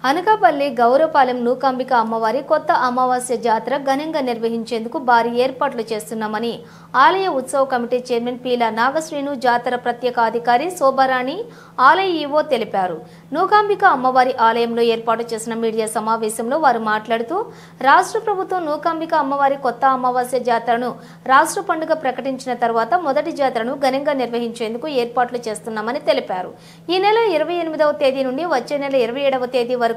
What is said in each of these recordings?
అనకాపల్లి గౌరపాలెం నూకాంబిక అమ్మవారి కొత్త అమావాస్య జాతర ఘనంగా నిర్వహించేందుకు భారీ ఏర్పాట్లు చేస్తున్నామని ఆలయ ఉత్సవ కమిటీ చైర్మన్ పీల నాగశ్రీను జాతర ప్రత్యేక అధికారి శోభారాణి ఆలయ ఈవో తెలిపారు. నూకాంబిక అమ్మవారి ఆలయంలో ఏర్పాటు చేసిన మీడియా సమావేశంలో వారు మాట్లాడుతూ రాష్ట్ర ప్రభుత్వం నూకాంబిక అమ్మవారి కొత్త అమావాస్య జాతరను రాష్ట్ర పండుగ ప్రకటించిన తర్వాత మొదటి జాతరను ఘనంగా నిర్వహించేందుకు ఏర్పాట్లు చేస్తున్నామని తెలిపారు. ఈ నెల 28వ తేదీ నుండి వచ్చే నెల 27వ తేదీ వరకు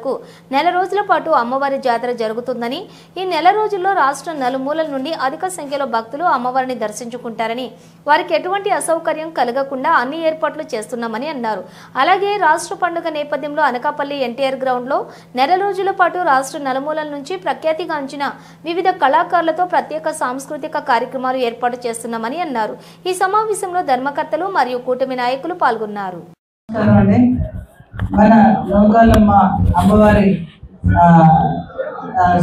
నెల రోజుల పాటు అమ్మవారి జాతర జరుగుతుందని, ఈ నెల రోజుల్లో రాష్ట్ర నలుమూలల నుండి అధిక సంఖ్యలో భక్తులు అమ్మవారిని దర్శించుకుంటారని, వారికి ఎటువంటి అసౌకర్యం కలగకుండా అన్ని ఏర్పాట్లు చేస్తున్నామని అన్నారు. అలాగే రాష్ట్ర పండుగ నేపథ్యంలో అనకాపల్లి ఎన్టీఆర్ గ్రౌండ్ లో నెల రోజుల పాటు రాష్ట్ర నలుమూలల నుంచి ప్రఖ్యాతిగాంచిన వివిధ కళాకారులతో ప్రత్యేక సాంస్కృతిక కార్యక్రమాలు ఏర్పాటు చేస్తున్నామని అన్నారు. ఈ సమావేశంలో ధర్మకర్తలు మరియు కూటమి నాయకులు పాల్గొన్నారు. మన నూకాలమ్మ అమ్మవారి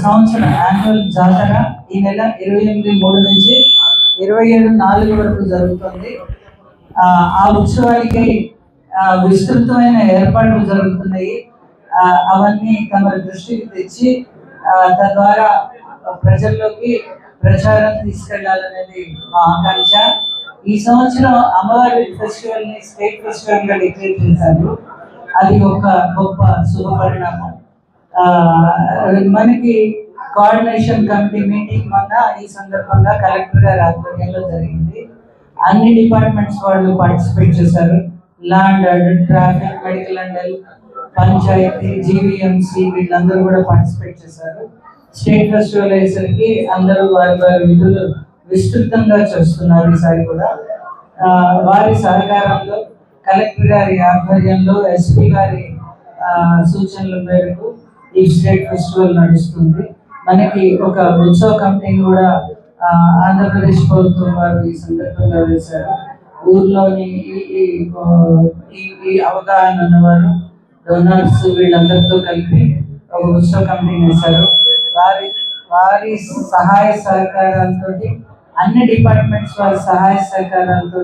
సంవత్సర యాన్యువల్ జాతర ఈ నెల 28/3 నుంచి 27/4 వరకు జరుగుతుంది. ఆ ఉత్సవానికి విస్తృతమైన ఏర్పాట్లు జరుగుతున్నాయి. అవన్నీ తమ దృష్టికి తెచ్చి తద్వారా ప్రజల్లోకి ప్రచారం తీసుకెళ్లాలనేది మా ఆకాంక్ష. ఈ సంవత్సరం అమ్మవారి ఫెస్టివల్ ని స్టేట్ ఫెస్టివల్ గా డిక్లేర్ చేశారు. అది ఒక గొప్ప శుభపరిణామం. మనకి కోఆర్డినేషన్ కమిటీ మీటింగ్ మొన్న ఈ సందర్భంగా కలెక్టర్ గారి ఆధ్వర్యంలో జరిగింది. అన్ని డిపార్ట్మెంట్స్ వాళ్ళు పార్టిసిపేట్ చేశారు. Law and order, traffic, medical and health, panchayat, GVMC వీళ్ళందరూ కూడా పార్టిసిపేట్ చేశారు. స్టేట్ ఫెస్టివల్ అయ్యేసరికి అందరూ వారి వారి విధులు విస్తృతంగా చేస్తున్నారు. ఈసారి కూడా వారి సహకారంలో కలెక్టర్ గారి ఆధ్వర్యంలో ఎస్పీ గారి సూచనల మేరకు ఈ స్టేట్ ఫెస్టివల్ నడుస్తుంది. మనకి ఒక ఉత్సవ కమిటీని కూడా ఆంధ్రప్రదేశ్ ప్రభుత్వం వారు ఈ సందర్భంగా వేశారు. ఊర్లోని ఈ అవగాహన ఉన్నవారు, డోనర్స్ వీళ్ళందరితో కలిపి ఒక ఉత్సవ కమిటీని వేశారు. వారి సహాయ సహకారాలతో, అన్ని డిపార్ట్మెంట్స్ వారి సహాయ సహకారాలతో,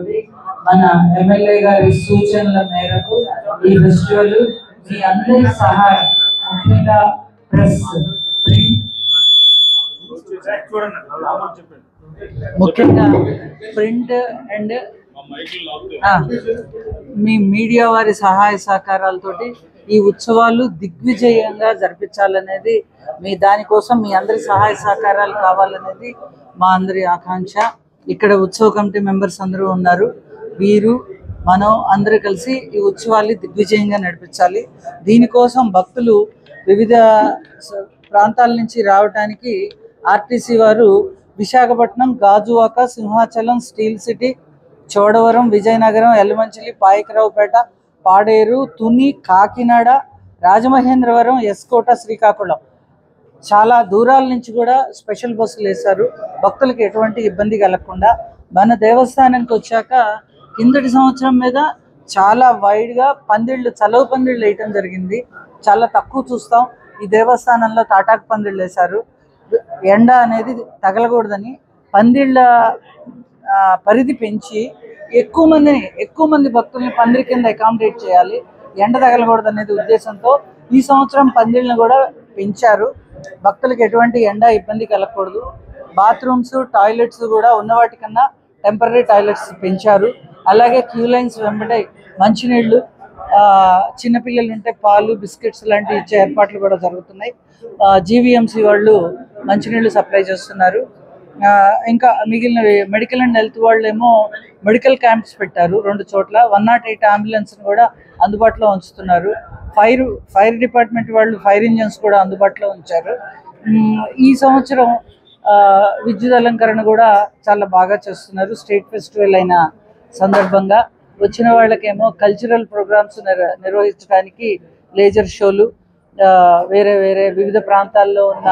మన ఎమ్మెల్యే గారి సూచనల మేరకు ఈ ఫెస్టివల్ మీ అందరి సహాయం, ముఖ్యంగా press, print and me media వారి సహాయ సహకారాలతోటి ఈ ఉత్సవాలు దిగ్విజయంగా జరిపించాలనేది దానికోసం మీ అందరి సహాయ సహకారాలు కావాలనేది మా అందరి ఆకాంక్ష. ఇక్కడ ఉత్సవ కమిటీ మెంబర్స్ అందరూ ఉన్నారు. వీరు మనం అందరూ కలిసి ఈ ఉత్సవాన్ని దిగ్విజయంగా నడిపించాలి. దీనికోసం భక్తులు వివిధ ప్రాంతాల నుంచి రావడానికి ఆర్టీసీ వారు విశాఖపట్నం, గాజువాక, సింహాచలం, స్టీల్ సిటీ, చోడవరం, విజయనగరం, ఎల్లమంచిలి, పాయకరావుపేట, పాడేరు, తుని, కాకినాడ, రాజమహేంద్రవరం, ఎస్కోట, శ్రీకాకుళం చాలా దూరాల నుంచి కూడా స్పెషల్ బస్సులు వేశారు. భక్తులకు ఎటువంటి ఇబ్బంది కలగకుండా మన దేవస్థానానికి వచ్చాక కిందటి సంవత్సరం మీద చాలా వైడ్గా పందిళ్ళు, చలవ పందిళ్ళు వేయటం జరిగింది. చాలా తక్కువ చూస్తాం. ఈ దేవస్థానంలో తాటాకు పందిళ్ళు వేశారు. ఎండ అనేది తగలకూడదని పందిళ్ళ పరిధి పెంచి ఎక్కువ మంది భక్తుల్ని పందిరి కింద అకామిడేట్ చేయాలి, ఎండ తగలకూడదు అనేది ఉద్దేశంతో ఈ సంవత్సరం పందిళ్ళని కూడా పెంచారు. భక్తులకు ఎటువంటి ఎండ ఇబ్బంది కలగకూడదు. బాత్రూమ్స్, టాయిలెట్స్ కూడా ఉన్న వాటికన్నా టెంపరీ టాయిలెట్స్ పెంచారు. అలాగే క్యూ లైన్స్ వెంబడే మంచినీళ్ళు, చిన్నపిల్లలు ఉంటే పాలు, బిస్కెట్స్ లాంటివి ఇచ్చే ఏర్పాట్లు కూడా జరుగుతున్నాయి. జీవీఎంసీ వాళ్ళు మంచినీళ్ళు సప్లై చేస్తున్నారు. ఇంకా మిగిలిన మెడికల్ అండ్ హెల్త్ వాళ్ళు ఏమో మెడికల్ క్యాంప్స్ పెట్టారు 2 చోట్ల. 108 అంబులెన్స్ని కూడా అందుబాటులో ఉంచుతున్నారు. ఫైర్ డిపార్ట్మెంట్ వాళ్ళు ఫైర్ ఇంజన్స్ కూడా అందుబాటులో ఉంచారు. ఈ సంవత్సరం విద్యుత్ అలంకరణ కూడా చాలా బాగా చేస్తున్నారు. స్టేట్ ఫెస్టివల్ అయిన సందర్భంగా వచ్చిన వాళ్ళకేమో కల్చరల్ ప్రోగ్రామ్స్ నిర్వహించడానికి లేజర్ షోలు, వేరే వివిధ ప్రాంతాల్లో ఉన్న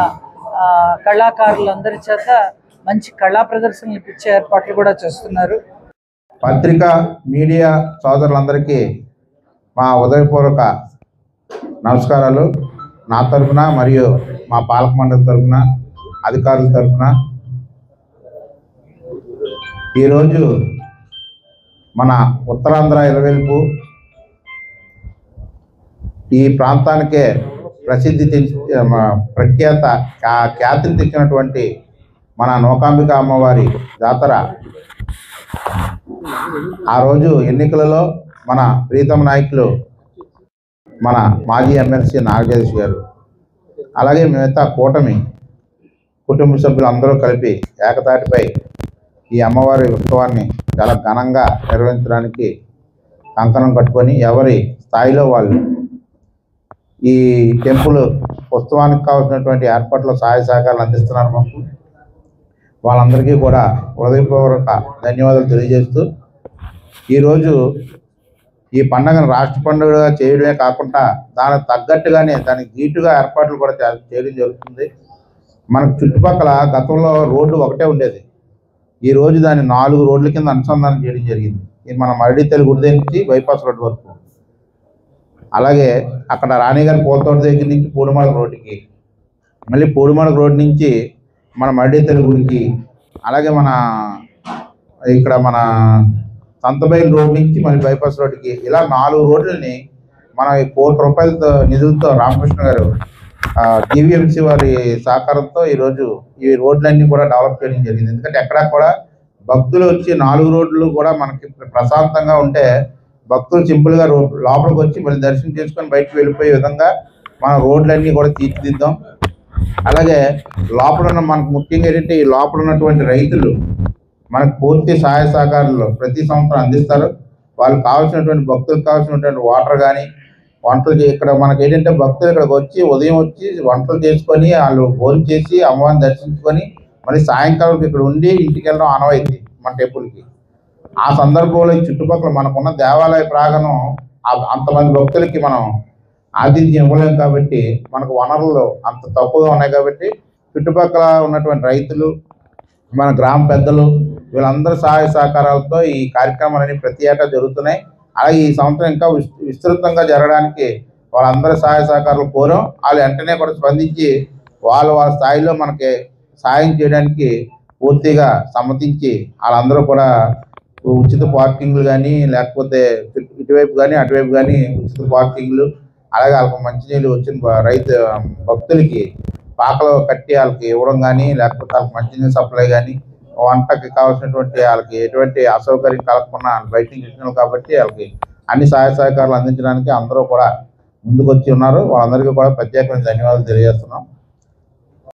కళాకారులందరి చేత మంచి కళా ప్రదర్శనలు ఇచ్చే ఏర్పాట్లు కూడా చేస్తున్నారు. పత్రికా మీడియా సోదరులందరికీ మా ఉదయపూర్వక నమస్కారాలు. నా తరఫున మరియు మా పాలక మండలి తరఫున, అధికారుల తరఫున ఈరోజు మన ఉత్తరాంధ్ర ఇలవేల్పు ఈ ప్రాంతానికే ప్రఖ్యాత ఖ్యాతిని తెచ్చినటువంటి మన నూకాంబిక అమ్మవారి జాతర ఆ రోజు ఎన్నికలలో మన ప్రీతమ నాయకులు మన మాజీ ఎమ్మెల్సీ నాగజగదీష్ గారు, అలాగే మిగతా కూటమి కుటుంబ సభ్యులు అందరూ కలిపి ఏకతాటిపై ఈ అమ్మవారి ఉత్సవాన్ని చాలా ఘనంగా నిర్వహించడానికి కంకణం కట్టుకొని ఎవరి స్థాయిలో వాళ్ళు ఈ టెంపుల్ ఉత్సవానికి కావాల్సినటువంటి ఏర్పాట్లు సహాయ సహకారాలు అందిస్తున్నారు. మాకు వాళ్ళందరికీ కూడా హృదయపూర్వక ధన్యవాదాలు తెలియజేస్తూ ఈరోజు ఈ పండుగను రాష్ట్ర పండుగగా చేయడమే కాకుండా దానికి తగ్గట్టుగానే దానికి ధీటుగా ఏర్పాట్లు కూడా చేయడం జరుగుతుంది. మనకు చుట్టుపక్కల గతంలో రోడ్డు ఒకటే ఉండేది, ఈ రోజు దాన్ని 4 రోడ్ల కింద అనుసంధానం చేయడం జరిగింది. ఇది మన మరడితల్లి గుడి దగ్గర నుంచి బైపాస్ రోడ్డు వరకు, అలాగే అక్కడ రాణిగారి పూలతోట దగ్గర నుంచి పూడిమడక రోడ్డుకి, మళ్ళీ పూడిమడక రోడ్డు నుంచి మన మరడితల్లి గుడికి, అలాగే మన ఇక్కడ మన సంతబైల్ రోడ్ నుంచి మళ్ళీ బైపాస్ రోడ్డుకి, ఇలా 4 రోడ్లని మన 1 కోటి రూపాయలతో నిధులతో రామకృష్ణ గారు జీవీఎంసీ వారి సహకారంతో ఈరోజు ఈ రోడ్లన్నీ కూడా డెవలప్ చేయడం జరిగింది. ఎందుకంటే ఎక్కడా కూడా భక్తులు వచ్చి 4 రోడ్లు కూడా మనకి ప్రశాంతంగా ఉంటే భక్తులు సింపుల్గా లోపలికి వచ్చి మళ్ళీ దర్శనం చేసుకొని బయటకు వెళ్ళిపోయే విధంగా మన రోడ్లన్నీ కూడా తీర్చిదిద్దాం. అలాగే లోపల ఉన్న మనకు ముఖ్యంగా ఏంటంటే ఈ లోపల ఉన్నటువంటి రైతులు మనకు పూర్తి సహాయ సహకారాలు ప్రతి సంవత్సరం అందిస్తారు. వాళ్ళకి కావాల్సినటువంటి భక్తులకు కావాల్సినటువంటి వాటర్ కానీ వంటలు ఇక్కడ మనకి ఏంటంటే భక్తులు ఇక్కడికి వచ్చి ఉదయం వచ్చి వంటలు చేసుకొని వాళ్ళు భోజనం చేసి అమ్మవారిని దర్శించుకొని మళ్ళీ సాయంకాలం ఇక్కడ ఉండి ఇంటికి వెళ్ళడం ఆనవాయితీ మన టెంపుల్కి. ఆ సందర్భంలో ఈ చుట్టుపక్కల మనకున్న దేవాలయ ప్రాంగణం అంతమంది భక్తులకి మనం ఆతిథ్యం ఇవ్వలేము కాబట్టి మనకు వనరులు అంత తక్కువగా ఉన్నాయి కాబట్టి చుట్టుపక్కల ఉన్నటువంటి రైతులు మన గ్రామ పెద్దలు వీళ్ళందరి సహాయ సహకారాలతో ఈ కార్యక్రమాలన్నీ ప్రతి ఏటా జరుగుతున్నాయి. అలాగే ఈ సంవత్సరం ఇంకా విస్తృతంగా జరగడానికి వాళ్ళందరి సహాయ సహకారాలు కోరాం. వాళ్ళు వెంటనే కూడా స్పందించి వాళ్ళ స్థాయిలో మనకి సహాయం చేయడానికి పూర్తిగా సమ్మతించి వాళ్ళందరూ కూడా ఉచిత పార్కింగ్లు కానీ లేకపోతే ఇటువైపు కానీ అటువైపు కానీ ఉచిత పార్కింగ్లు, అలాగే వాళ్ళకి మంచినీళ్ళు వచ్చిన రైతు భక్తులకి పాకలు కట్టి వాళ్ళకి ఇవ్వడం కానీ లేకపోతే వాళ్ళకి మంచినీళ్ళు సప్లై కానీ వంటకి కావాల్సినటువంటి వాళ్ళకి ఎటువంటి అసౌకర్యం కలగకుండా బయట నుంచి వచ్చినారు కాబట్టి వాళ్ళకి అన్ని సహాయ సహకారాలు అందించడానికి అందరూ కూడా ముందుకు వచ్చి ఉన్నారు. వాళ్ళందరికీ కూడా ప్రత్యేకమైన ధన్యవాదాలు తెలియజేస్తున్నాం.